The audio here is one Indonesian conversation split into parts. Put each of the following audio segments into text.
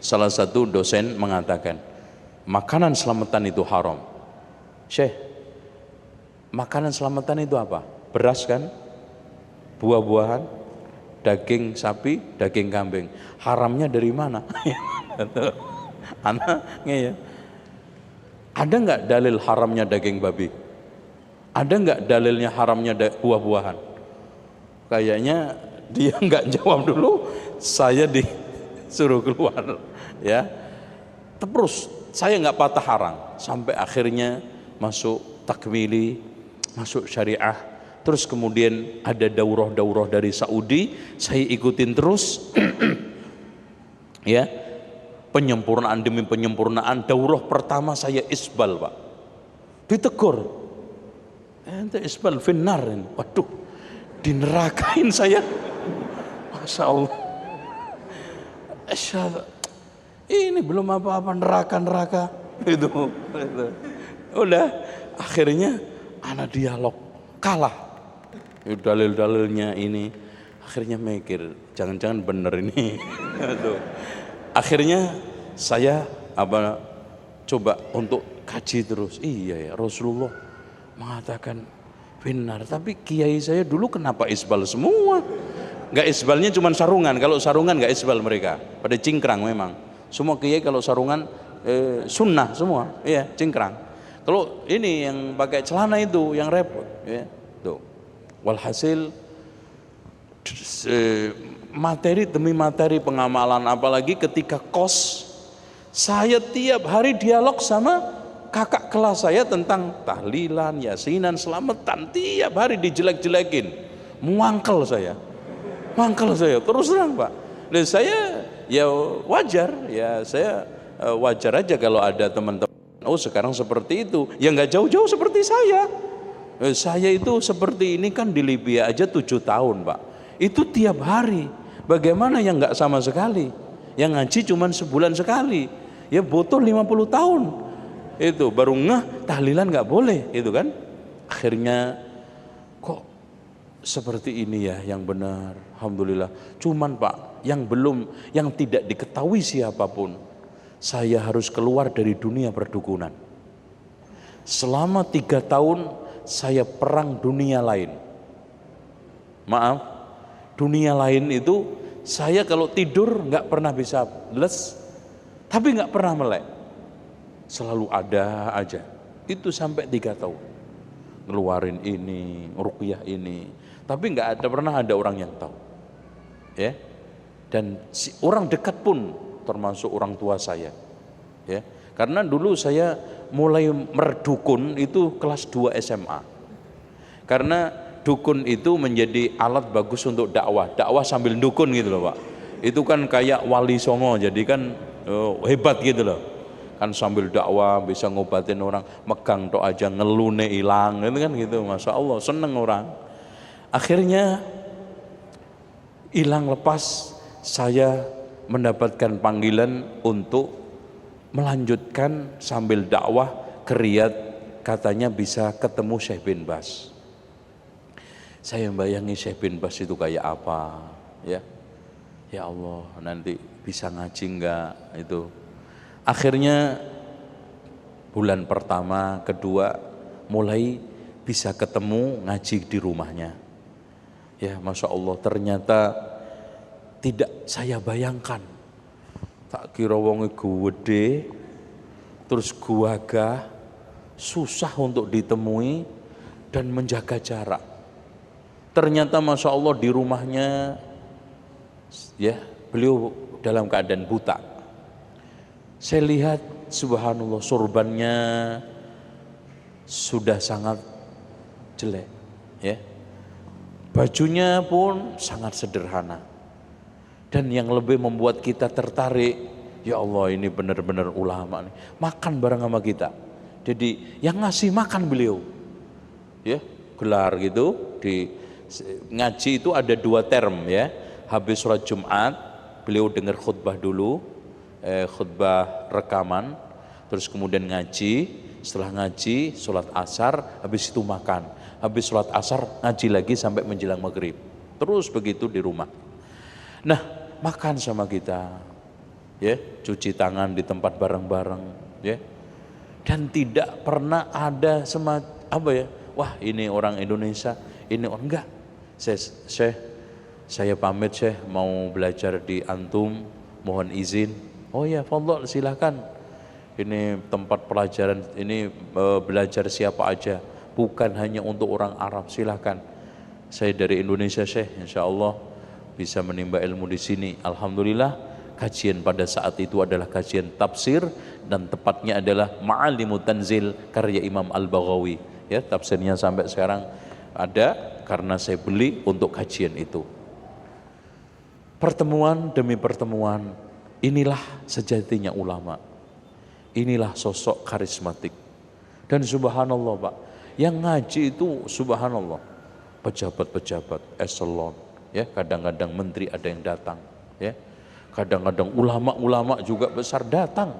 salah satu dosen mengatakan, makanan selamatan itu haram. Syekh, makanan selamatan itu apa? Beras kan? Buah-buahan, daging sapi, daging kambing. Haramnya dari mana? Anaknya ya. Ada nggak dalil haramnya daging babi? Ada nggak dalilnya haramnya buah-buahan? Kayaknya dia nggak jawab dulu, saya disuruh keluar. Ya, terus saya nggak patah arang sampai akhirnya masuk takmili, masuk syariah. Terus kemudian ada daurah-daurah dari Saudi, saya ikutin terus. Ya, penyempurnaan demi penyempurnaan. Daurah pertama saya isbal, Pak. Ditegur, ente isbal finnar ini. Waduh, dinerakain saya. Masya Allah. Ini belum apa-apa, neraka. Itu. Udah, akhirnya anak dialog, kalah. Dalil-dalilnya ini. Akhirnya mikir, jangan-jangan bener ini. Akhirnya saya coba untuk kaji terus. Iya ya, Rasulullah mengatakan benar, tapi kiai saya dulu kenapa isbal semua? Nggak isbalnya cuma sarungan. Kalau sarungan nggak isbal mereka, pada cingkrang memang. Semua kiai kalau sarungan sunnah semua, iya cingkrang. Kalau ini yang pakai celana itu yang repot, ya. Tuh. Walhasil materi demi materi pengamalan, apalagi ketika kos, saya tiap hari dialog sama kakak kelas saya tentang tahlilan, yasinan, selamatan, tiap hari dijelek-jelekin, mangkel saya terus terang, Pak. Dan saya ya wajar, ya saya wajar aja kalau ada teman-teman sekarang seperti itu, ya nggak jauh-jauh seperti saya. Saya itu seperti ini kan di Libya aja 7 tahun, Pak. Itu tiap hari. Bagaimana yang nggak sama sekali? Yang ngaji cuma sebulan sekali. Ya butuh 50 tahun. Itu baru ngeh tahlilan nggak boleh, itu kan? Akhirnya kok seperti ini ya yang benar. Alhamdulillah. Cuman Pak, yang tidak diketahui siapapun, saya harus keluar dari dunia perdukunan. Selama 3 tahun saya perang dunia lain. Maaf, dunia lain itu saya kalau tidur nggak pernah bisa les, tapi nggak pernah melek, selalu ada aja. Itu sampai 3 tahun ngeluarin ini, ruqyah ini, tapi nggak pernah ada orang yang tahu, ya. Dan orang dekat pun termasuk orang tua saya, ya. Karena dulu saya mulai merdukun itu kelas 2 SMA. Karena dukun itu menjadi alat bagus untuk dakwah sambil dukun gitu loh, Pak. Itu kan kayak wali songo, jadi kan hebat gitu loh. Kan sambil dakwah bisa ngobatin orang, megang tok aja ngelune hilang, itu kan gitu. Masya Allah, seneng orang. Akhirnya hilang lepas, saya mendapatkan panggilan untuk melanjutkan sambil dakwah ke Riyadh, katanya bisa ketemu Syekh bin Baz. Saya membayangi Syekh bin Baz itu kayak apa, ya. Ya Allah, nanti bisa ngaji enggak itu. Akhirnya bulan pertama, kedua mulai bisa ketemu ngaji di rumahnya. Ya, Masya Allah, ternyata tidak saya bayangkan. Tak kira wonge gede, terus gagah, susah untuk ditemui dan menjaga jarak. Ternyata Masya Allah di rumahnya, ya, beliau dalam keadaan buta. Saya lihat subhanallah surbannya sudah sangat jelek, ya. Bajunya pun sangat sederhana. Dan yang lebih membuat kita tertarik, ya Allah ini benar-benar ulama nih, makan bareng sama kita. Jadi yang ngasih makan beliau, ya, gelar gitu. Di ngaji itu ada 2 term, ya. Habis sholat Jumat beliau dengar khutbah dulu, khutbah rekaman, terus kemudian ngaji. Setelah ngaji sholat asar, habis itu makan, habis sholat asar ngaji lagi sampai menjelang maghrib, terus begitu di rumah. Nah, makan sama kita, ya, cuci tangan di tempat bareng-bareng, ya. Dan tidak pernah ada wah ini orang Indonesia, ini orang enggak. Saya pamit Syekh, mau belajar di antum, mohon izin. Oh ya, fadhol silahkan. Ini tempat pelajaran, ini belajar siapa aja, bukan hanya untuk orang Arab, silahkan. Saya dari Indonesia Syekh, insya Allah bisa menimba ilmu di sini. Alhamdulillah. Kajian pada saat itu adalah kajian tafsir dan tepatnya adalah Ma'alimut Tanzil karya Imam Al-Baghawi. Ya, tafsirnya sampai sekarang ada karena saya beli untuk kajian itu. Pertemuan demi pertemuan, inilah sejatinya ulama. Inilah sosok karismatik. Dan subhanallah Pak, yang ngaji itu subhanallah, pejabat-pejabat eselon, ya, kadang-kadang menteri ada yang datang, ya. Kadang-kadang ulama-ulama juga besar datang.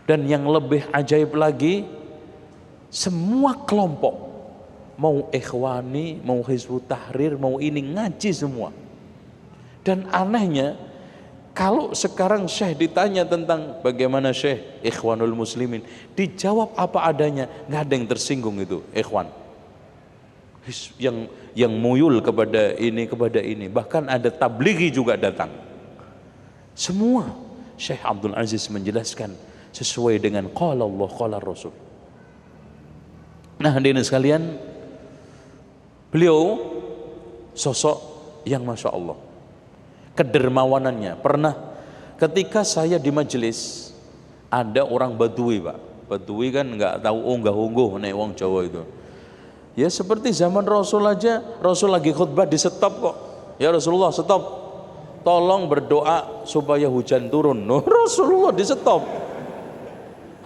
Dan yang lebih ajaib lagi, semua kelompok, mau ikhwani, mau Hizbut Tahrir, mau ini ngaji semua. Dan anehnya, kalau sekarang Syekh ditanya tentang bagaimana Syekh Ikhwanul Muslimin, dijawab apa adanya, nggak ada yang tersinggung itu ikhwan. Yang muyul kepada ini, bahkan ada tablighi juga datang. Semua Syekh Abdul Aziz menjelaskan sesuai dengan qala Allah qala Rasul. Nah, hadirin sekalian, beliau sosok yang masya Allah, kedermawanannya. Pernah ketika saya di majelis, ada orang Badui Pak. Badui kan nggak tahu unggah-ungguh nek wong Jawa itu. Ya seperti zaman Rasul aja, Rasul lagi khutbah di stop kok. Ya Rasulullah stop, tolong berdoa supaya hujan turun. Rasulullah di stop.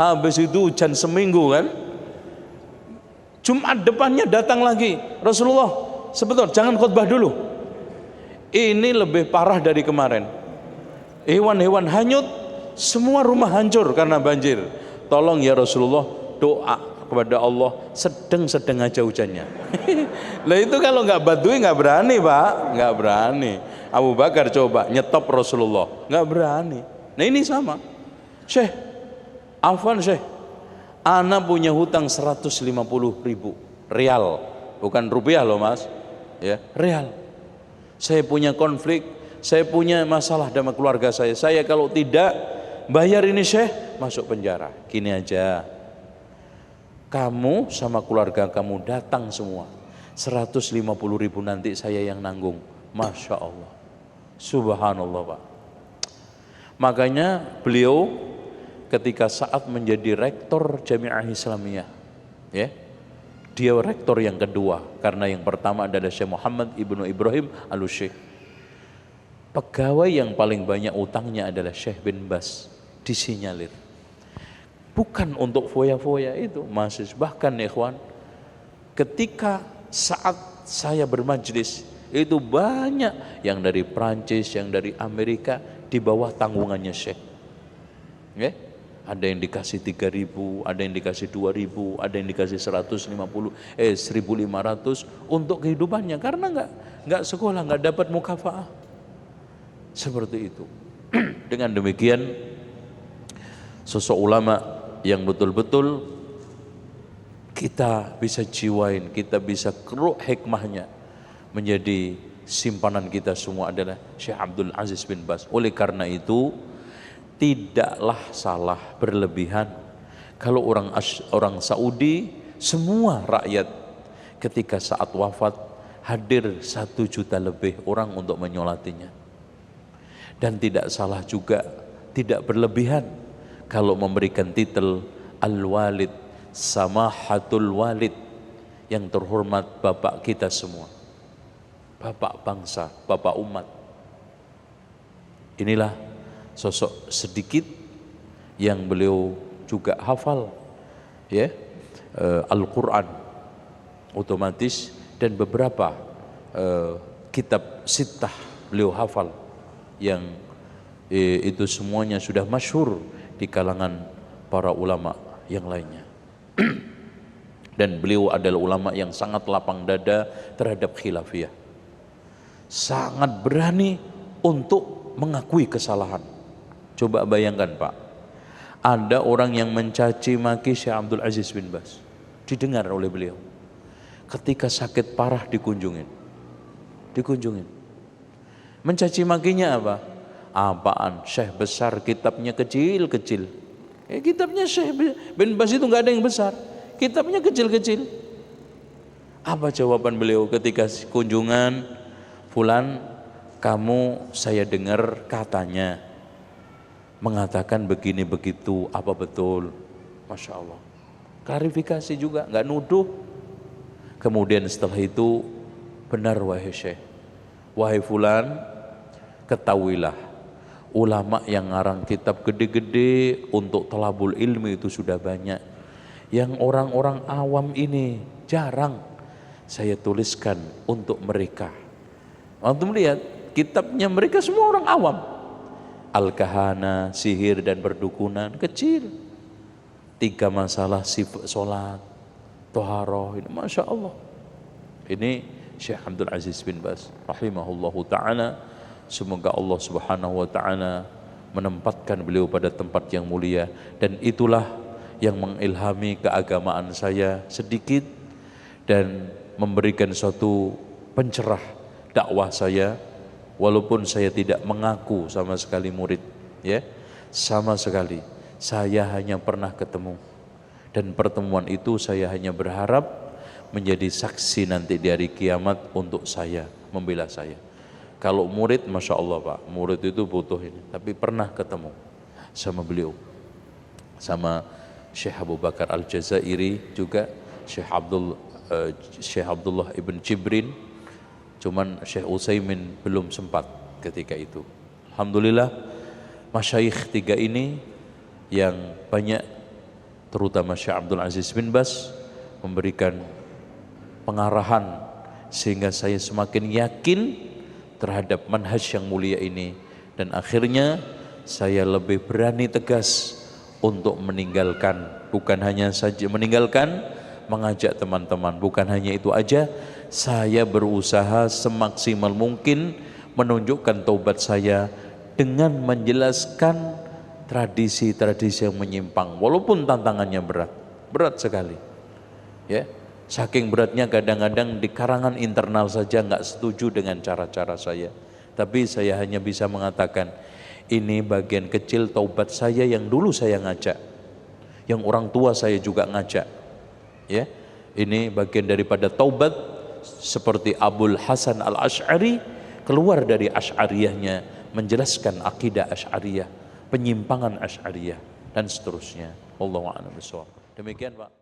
Habis itu hujan seminggu kan. Jumat depannya datang lagi. Rasulullah, sebentar, jangan khutbah dulu. Ini lebih parah dari kemarin. Hewan-hewan hanyut, semua rumah hancur karena banjir. Tolong ya Rasulullah, doa kepada Allah, sedang aja hujannya. Lah itu kalau nggak Badui nggak berani Pak, nggak berani. Abu Bakar coba nyetop Rasulullah, nggak berani. Nah ini sama. Syekh, afwan Syekh, ana punya hutang 150.000 rial, bukan rupiah loh Mas, ya rial. Saya punya konflik, saya punya masalah sama keluarga saya. Saya kalau tidak bayar ini Syekh, masuk penjara. Gini aja, kamu sama keluarga kamu datang semua, 150.000 nanti saya yang nanggung. Masya Allah, subhanallah Pak. Makanya beliau ketika saat menjadi rektor Jami'ah Islamiyah, ya, dia rektor yang kedua, karena yang pertama adalah Syekh Muhammad Ibnu Ibrahim Al-Syekh. Pegawai yang paling banyak utangnya adalah Syekh bin Bas, disinyalir. Bukan untuk foya-foya itu, mahasiswa. Bahkan ikhwan, ketika saat saya bermajlis, itu banyak yang dari Prancis, yang dari Amerika, di bawah tanggungannya Syekh. Ya? Ada yang dikasih 3.000, ada yang dikasih 2.000, ada yang dikasih 1.500 untuk kehidupannya, karena nggak sekolah, nggak dapat mukafaah. Seperti itu. Dengan demikian, sosok ulama yang betul-betul kita bisa jiwain, kita bisa keruk hikmahnya menjadi simpanan kita semua adalah Syekh Abdul Aziz bin Baz. Oleh karena itu, tidaklah salah berlebihan kalau orang Saudi, semua rakyat ketika saat wafat hadir 1 juta lebih orang untuk menyolatinya. Dan tidak salah juga, tidak berlebihan kalau memberikan titel Al-Walid, Samahatul Walid, yang terhormat bapak kita semua, bapak bangsa, bapak umat. Inilah sosok sedikit yang beliau juga hafal, ya, Al-Quran otomatis, dan beberapa kitab sittah beliau hafal, yang itu semuanya sudah masyhur di kalangan para ulama yang lainnya. Dan beliau adalah ulama yang sangat lapang dada terhadap khilafiyah, sangat berani untuk mengakui kesalahan. Coba bayangkan Pak, ada orang yang mencaci maki Syekh Abdul Aziz bin Baz, didengar oleh beliau. Ketika sakit parah dikunjungin. Mencaci makinya apa? Apaan? Syekh besar, kitabnya kecil-kecil. Kitabnya Syekh bin Baz itu nggak ada yang besar, kitabnya kecil-kecil. Apa jawaban beliau ketika kunjungan? Fulan, kamu saya dengar katanya mengatakan begini begitu, apa betul? Masya Allah. Klarifikasi juga, nggak nuduh. Kemudian setelah itu, benar wahai Syekh, wahai fulan, ketahuilah ulama yang ngarang kitab gede-gede untuk talabul ilmi itu sudah banyak. Yang orang-orang awam ini jarang saya tuliskan untuk mereka. Antum lihat kitabnya mereka semua orang awam. Al-kahana, sihir dan perdukunan, kecil. 3 masalah sifat solat, toharoh, ini Masya Allah. Ini Syekh Abdul Aziz bin Baz rahimahullahu ta'ala. Semoga Allah subhanahu wa ta'ala menempatkan beliau pada tempat yang mulia. Dan itulah yang mengilhami keagamaan saya sedikit dan memberikan suatu pencerah dakwah saya. Walaupun saya tidak mengaku sama sekali murid, ya, sama sekali. Saya hanya pernah ketemu, dan pertemuan itu saya hanya berharap menjadi saksi nanti di hari kiamat untuk saya, membela saya. Kalau murid, Masya Allah Pak, murid itu butuh ini. Tapi pernah ketemu sama beliau, sama Syekh Abu Bakar Al-Jazairi juga, Syekh Abdullah ibn Jibrin. Cuman Syekh Utsaimin belum sempat ketika itu. Alhamdulillah masyayikh 3 ini yang banyak, terutama Syekh Abdul Aziz bin Baz, memberikan pengarahan sehingga saya semakin yakin terhadap manhaj yang mulia ini. Dan akhirnya saya lebih berani tegas untuk meninggalkan, bukan hanya saja meninggalkan, mengajak teman-teman. Bukan hanya itu aja, saya berusaha semaksimal mungkin menunjukkan taubat saya dengan menjelaskan tradisi-tradisi yang menyimpang, walaupun tantangannya berat sekali, ya. Saking beratnya kadang-kadang di karangan internal saja nggak setuju dengan cara-cara saya, tapi saya hanya bisa mengatakan ini bagian kecil taubat saya yang dulu saya ngajak, yang orang tua saya juga ngajak, ya. Ini bagian daripada taubat. Seperti Abul Hasan Al-Asy'ari keluar dari Asy'ariyahnya, menjelaskan akidah Asy'ariyah, penyimpangan Asy'ariyah dan seterusnya. Wallahu a'lam bishawab. Demikian Pak.